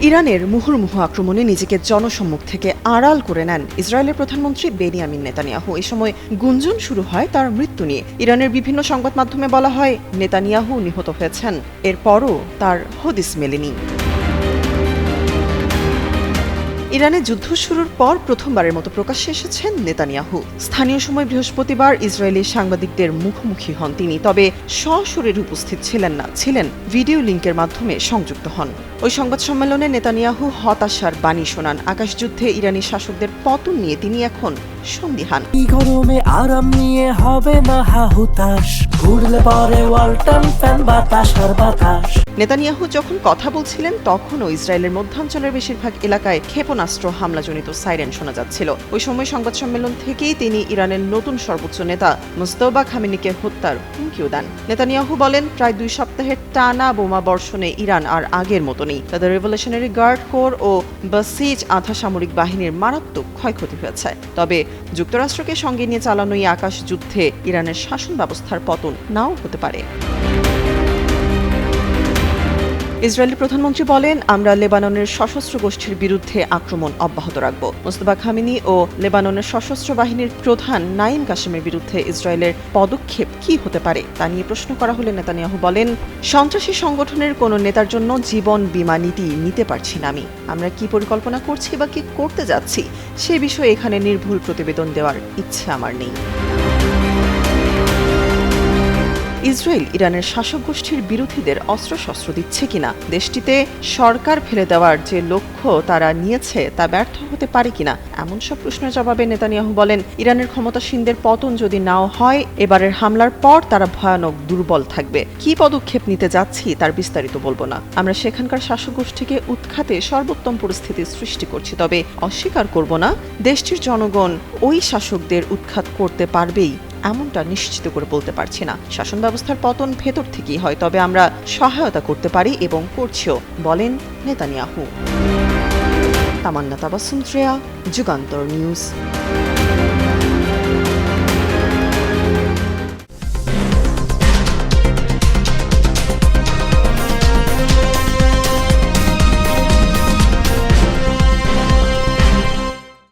ইরানের মুহুর্মুহু আক্রমণে নিজেকে জনসম্মুখ থেকে আড়াল করে নেন ইসরায়েলের প্রধানমন্ত্রী বেনিয়ামিন নেতানিয়াহু। এই সময় গুঞ্জন শুরু হয় তার মৃত্যু নিয়ে। ইরানের বিভিন্ন সংবাদ মাধ্যমে বলা হয় নেতানিয়াহু নিহত হয়েছেন, এরপরও তার হদিস মেলেনি। ইরানে যুদ্ধ শুরুর পর প্রথমবারের মতো প্রকাশ্যে এসেছেন নেতানিয়াহু। স্থানীয় সময় বৃহস্পতিবার ইসরায়েলি সাংবাদিকদের মুখোমুখি হন তিনি, তবে সশরীরে উপস্থিত ছিলেন না, ছিলেন ভিডিও লিঙ্কের মাধ্যমে সংযুক্ত হন। ওই সংবাদ সম্মেলনে নেতানিয়াহু হতাশার বাণী শোনান। আকাশযুদ্ধে ইরানি শাসকদের পতন নিয়ে তিনি এখন সন্দিহান। গরমে আরাম নিয়ে হবে না হাহুতাশ, ঘুরলে পরে ওয়ালটন ফ্যান বাতাস আর বাতাস। নেতানিয়াহু যখন কথা বলছিলেন তখনও ইসরায়েলের মধ্যাঞ্চলের বেশিরভাগ এলাকায় ক্ষেপণাস্ত্র হামলাজনিত সাইরেন শোনা যাচ্ছিল। ওই সময় সংবাদ সম্মেলন থেকেই তিনি ইরানের নতুন সর্বোচ্চ নেতা মুজতবা খামেনিকে হত্যার হুমকিও দেন। নেতানিয়াহু বলেন, প্রায় 2 সপ্তাহের টানা বোমা বর্ষণে ইরান আর আগের মতো নেই। তাদের রেভলিউশনারি গার্ড কোর ও বাসিজ আধা সামরিক বাহিনীর মারাত্মক ক্ষয়ক্ষতি হয়েছে। তবে যুক্তরাষ্ট্রকে সঙ্গে নিয়ে চালানো এই আকাশ যুদ্ধে ইরানের শাসন ব্যবস্থার পতন নাও হতে পারে। ইসরায়েলি প্রধানমন্ত্রী বলেন, আমরা লেবাননের সশস্ত্র গোষ্ঠীর বিরুদ্ধে আক্রমণ অব্যাহত রাখব। মুজতবা খামেনি ও লেবাননের সশস্ত্র বাহিনীর প্রধান নাইম কাসেমের বিরুদ্ধে ইসরায়েলের পদক্ষেপ কি হতে পারে তা নিয়ে প্রশ্ন করা হলে নেতানিয়াহু বলেন, সন্ত্রাসী সংগঠনের কোনো নেতার জন্য জীবন বীমা নীতি নিতে পারছি না আমি। আমরা কি পরিকল্পনা করছি বা কি করতে যাচ্ছি সে বিষয়ে এখানে নির্ভুল প্রতিবেদন দেওয়ার ইচ্ছে আমার নেই। ইসরায়েল ইরানের শাসক গোষ্ঠীর বিরোধীদের অস্ত্রশস্ত্র দিচ্ছে কিনা, দেশটিতে সরকার ফেলে দেওয়ার যে লক্ষ্য তারা নিয়েছে তা ব্যর্থ হতে পারে কিনা, এমন সব প্রশ্নের জবাবে নেতানিয়াহু বলেন, ইরানের ক্ষমতাসীনদের পতন যদি নাও হয়, এবারের হামলার পর তারা ভয়ানক দুর্বল থাকবে। কি পদক্ষেপ নিতে যাচ্ছি তার বিস্তারিত বলবো না। আমরা সেখানকার শাসক গোষ্ঠীকে উৎখাতে সর্বোত্তম পরিস্থিতি সৃষ্টি করছি, তবে অস্বীকার করব না দেশটির জনগণ ওই শাসকদের উৎখাত করতে পারবেই এমনটা নিশ্চিত করে বলতে পারছি না। শাসন ব্যবস্থার পতন ভেতর থেকেই হয়, তবে আমরা সহায়তা করতে পারি এবং করছিও, বলেন নেতানিয়াহু। তামান্না তাবাসসুম শ্রেয়া, যুগান্তর নিউজ।